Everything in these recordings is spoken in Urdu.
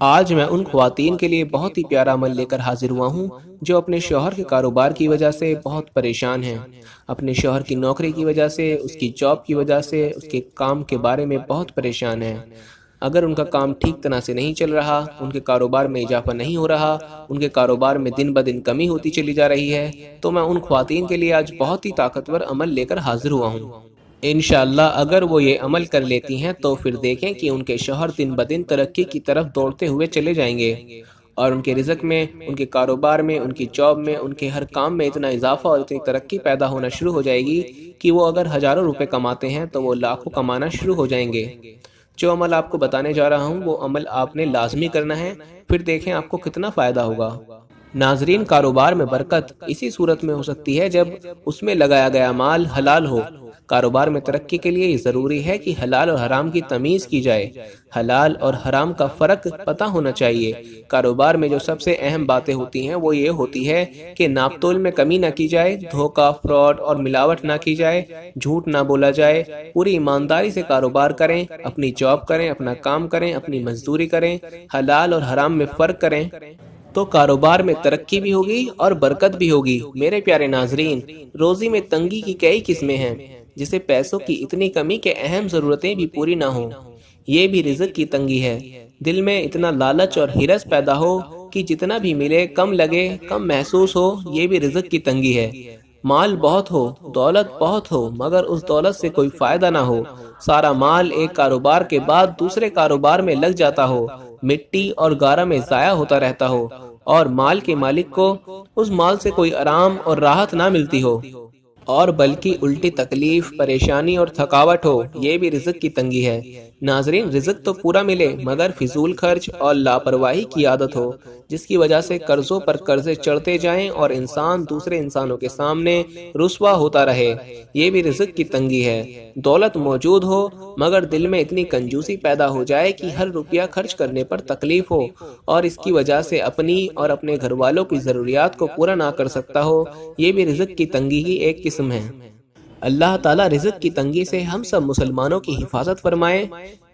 آج میں ان خواتین کے لیے بہت ہی پیارا عمل لے کر حاضر ہوا ہوں جو اپنے شوہر کے کاروبار کی وجہ سے بہت پریشان ہیں، اپنے شوہر کی نوکری کی وجہ سے، اس کی جاب کی وجہ سے، اس کے کام کے بارے میں بہت پریشان ہیں۔ اگر ان کا کام ٹھیک طرح سے نہیں چل رہا، ان کے کاروبار میں اضافہ نہیں ہو رہا، ان کے کاروبار میں دن بدن کمی ہوتی چلی جا رہی ہے، تو میں ان خواتین کے لیے آج بہت ہی طاقتور عمل لے کر حاضر ہوا ہوں۔ انشاءاللہ اگر وہ یہ عمل کر لیتی ہیں تو پھر دیکھیں کہ ان کے شوہر دن بدن ترقی کی طرف دوڑتے ہوئے چلے جائیں گے، اور ان کے رزق میں، ان کے کاروبار میں، ان کی جاب میں، ان کے ہر کام میں اتنا اضافہ اور اتنی ترقی پیدا ہونا شروع ہو جائے گی کہ وہ اگر ہزاروں روپے کماتے ہیں تو وہ لاکھوں کمانا شروع ہو جائیں گے۔ جو عمل آپ کو بتانے جا رہا ہوں وہ عمل آپ نے لازمی کرنا ہے، پھر دیکھیں آپ کو کتنا فائدہ ہوگا۔ ناظرین، کاروبار میں برکت اسی صورت میں ہو سکتی ہے جب اس میں لگایا گیا مال حلال ہو۔ کاروبار میں ترقی کے لیے یہ ضروری ہے کہ حلال اور حرام کی تمیز کی جائے، حلال اور حرام کا فرق پتہ ہونا چاہیے۔ کاروبار میں جو سب سے اہم باتیں ہوتی ہیں وہ یہ ہوتی ہے کہ ناپ تول میں کمی نہ کی جائے، دھوکہ، فراڈ اور ملاوٹ نہ کی جائے، جھوٹ نہ بولا جائے، پوری ایمانداری سے کاروبار کریں، اپنی جاب کریں، اپنا کام کریں، اپنی مزدوری کریں، حلال اور حرام میں فرق کریں، تو کاروبار میں ترقی بھی ہوگی اور برکت بھی ہوگی۔ میرے پیارے ناظرین، روزی میں تنگی کی کئی قسمیں ہیں، جسے پیسوں کی اتنی کمی کہ اہم ضرورتیں بھی پوری نہ ہوں، یہ بھی رزق کی تنگی ہے۔ دل میں اتنا لالچ اور ہرس پیدا ہو کہ جتنا بھی ملے کم لگے، کم محسوس ہو، یہ بھی رزق کی تنگی ہے۔ مال بہت ہو، دولت بہت ہو، مگر اس دولت سے کوئی فائدہ نہ ہو، سارا مال ایک کاروبار کے بعد دوسرے کاروبار میں لگ جاتا ہو، مٹی اور گارا میں ضائع ہوتا رہتا ہو، اور مال کے مالک کو اس مال سے کوئی آرام اور راحت نہ ملتی ہو، اور بلکہ الٹی تکلیف، پریشانی اور تھکاوٹ ہو، یہ بھی رزق کی تنگی ہے۔ ناظرین، رزق تو پورا ملے مگر فضول خرچ اور لاپرواہی کی عادت ہو، جس کی وجہ سے قرضوں پر قرضے چڑھتے جائیں اور انسان دوسرے انسانوں کے سامنے رسوا ہوتا رہے، یہ بھی رزق کی تنگی ہے۔ دولت موجود ہو مگر دل میں اتنی کنجوسی پیدا ہو جائے کہ ہر روپیہ خرچ کرنے پر تکلیف ہو، اور اس کی وجہ سے اپنی اور اپنے گھر والوں کی ضروریات کو پورا نہ کر سکتا ہو، یہ بھی رزق کی تنگی کی ایک قسم ہے۔ اللہ تعالیٰ رزق کی تنگی سے ہم سب مسلمانوں کی حفاظت فرمائے۔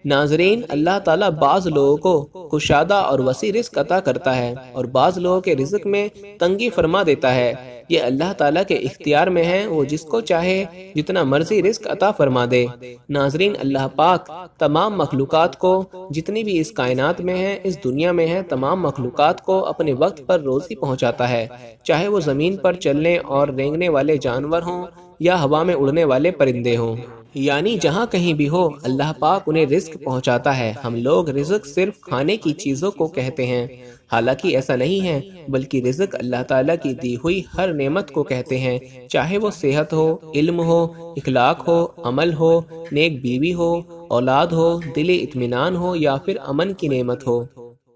ناظرین، اللہ تعالیٰ بعض لوگوں کو کشادہ اور وسیع رزق عطا کرتا ہے اور بعض لوگوں کے رزق میں تنگی فرما دیتا ہے، یہ اللہ تعالیٰ کے اختیار میں ہے، وہ جس کو چاہے جتنا مرضی رزق عطا فرما دے۔ ناظرین، اللہ پاک تمام مخلوقات کو، جتنی بھی اس کائنات میں ہیں، اس دنیا میں ہیں، تمام مخلوقات کو اپنے وقت پر روزی پہنچاتا ہے، چاہے وہ زمین پر چلنے اور رینگنے والے جانور ہوں یا ہوا میں اڑنے والے پرندے ہوں، یعنی جہاں کہیں بھی ہو اللہ پاک انہیں رزق پہنچاتا ہے۔ ہم لوگ رزق صرف کھانے کی چیزوں کو کہتے ہیں، حالانکہ ایسا نہیں ہے، بلکہ رزق اللہ تعالیٰ کی دی ہوئی ہر نعمت کو کہتے ہیں، چاہے وہ صحت ہو، علم ہو، اخلاق ہو، عمل ہو، نیک بیوی ہو، اولاد ہو، دلی اطمینان ہو، یا پھر امن کی نعمت ہو۔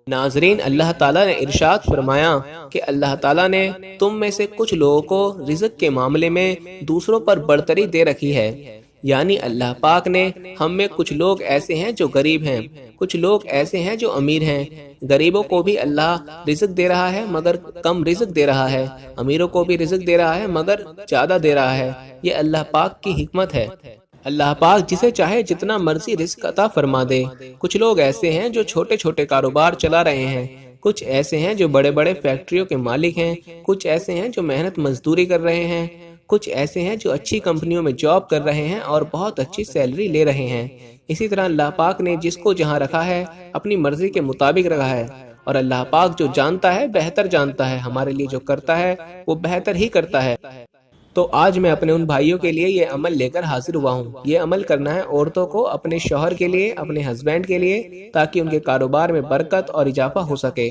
ناظرین، اللہ تعالیٰ نے ارشاد فرمایا کہ اللہ تعالیٰ نے تم میں سے کچھ لوگوں کو رزق کے معاملے میں دوسروں پر برتری دے رکھی ہے، یعنی اللہ پاک نے ہم میں کچھ لوگ ایسے ہیں جو غریب ہیں، کچھ لوگ ایسے ہیں جو امیر ہیں۔ غریبوں کو بھی اللہ رزق دے رہا ہے مگر کم رزق دے رہا ہے، امیروں کو بھی رزق دے رہا ہے مگر زیادہ دے رہا ہے، یہ اللہ پاک کی حکمت ہے۔ اللہ پاک جسے چاہے جتنا مرضی رزق عطا فرما دے۔ کچھ لوگ ایسے ہیں جو چھوٹے چھوٹے کاروبار چلا رہے ہیں، کچھ ایسے ہیں جو بڑے بڑے فیکٹریوں کے مالک ہیں، کچھ ایسے ہیں جو محنت مزدوری کر رہے ہیں، کچھ ایسے ہیں جو اچھی کمپنیوں میں جاب کر رہے ہیں اور بہت اچھی سیلری لے رہے ہیں۔ اسی طرح اللہ پاک نے جس کو جہاں رکھا ہے اپنی مرضی کے مطابق رکھا ہے، اور اللہ پاک جو جانتا ہے بہتر جانتا ہے، ہمارے لیے جو کرتا ہے وہ بہتر ہی کرتا ہے۔ تو آج میں اپنے ان بھائیوں کے لیے یہ عمل لے کر حاضر ہوا ہوں۔ یہ عمل کرنا ہے عورتوں کو اپنے شوہر کے لیے، اپنے ہسبینڈ کے لیے، تاکہ ان کے کاروبار میں برکت اور اضافہ ہو سکے،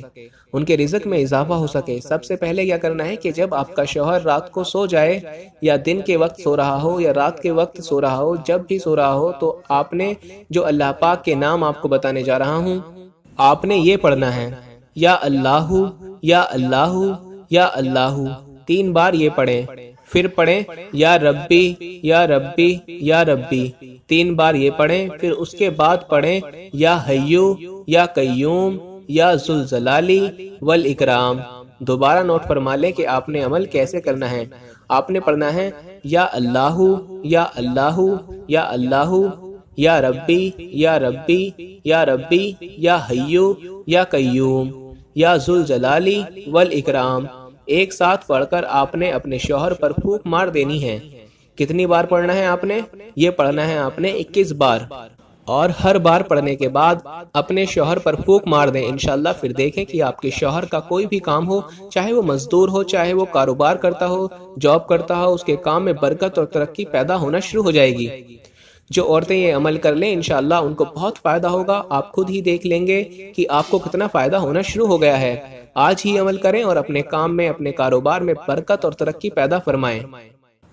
ان کے رزق میں اضافہ ہو سکے۔ سب سے پہلے کیا کرنا ہے کہ جب آپ کا شوہر رات کو سو جائے، یا دن کے وقت سو رہا ہو یا رات کے وقت سو رہا ہو، جب بھی سو رہا ہو، تو آپ نے جو اللہ پاک کے نام آپ کو بتانے جا رہا ہوں، آپ نے یہ پڑھنا ہے، یا اللہ، یا اللہ، یا اللہ، 3 بار یہ پڑھیں۔ پھر پڑھیں یا ربی، یا ربی، یا ربی، 3 بار یہ پڑھیں۔ پھر اس کے بعد پڑھیں یا حیو، یا قیوم، یا ذوالجلالی والاکرام۔ دوبارہ نوٹ فرما لیں کہ آپ نے عمل کیسے کرنا ہے۔ آپ نے پڑھنا ہے یا اللہ، یا اللہ، یا اللہ، یا ربی، یا ربی، یا ربی، یا حیو، یا قیوم یا ذوالجلالی والاکرام ایک ساتھ پڑھ کر آپ نے اپنے شوہر پر پھونک مار دینی ہے۔ کتنی بار پڑھنا ہے آپ نے؟ یہ پڑھنا ہے آپ نے 21 بار، اور ہر بار پڑھنے کے بعد اپنے شوہر پر پھونک مار دیں انشاءاللہ۔ پھر دیکھیں کہ آپ کے شوہر کا کوئی بھی کام ہو، چاہے وہ مزدور ہو، چاہے وہ کاروبار کرتا ہو، جاب کرتا ہو، اس کے کام میں برکت اور ترقی پیدا ہونا شروع ہو جائے گی۔ جو عورتیں یہ عمل کر لیں انشاءاللہ ان کو بہت فائدہ ہوگا۔ آپ خود ہی دیکھ لیں گے کہ آپ کو کتنا فائدہ ہونا شروع ہو گیا ہے۔ آج ہی عمل کریں اور اپنے کام میں، اپنے کاروبار میں برکت اور ترقی پیدا فرمائیں۔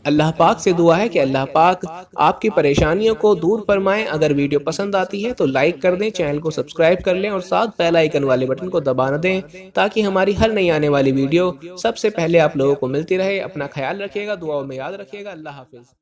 اللہ پاک سے دعا ہے کہ اللہ پاک آپ کی پریشانیوں کو دور فرمائیں۔ اگر ویڈیو پسند آتی ہے تو لائک کر دیں، چینل کو سبسکرائب کر لیں اور ساتھ بیل آئیکن والے بٹن کو دبا نہ دیں تاکہ ہماری ہر نئی آنے والی ویڈیو سب سے پہلے آپ لوگوں کو ملتی رہے۔ اپنا خیال رکھیے گا، دعاؤں میں یاد رکھیے گا۔ اللہ حافظ۔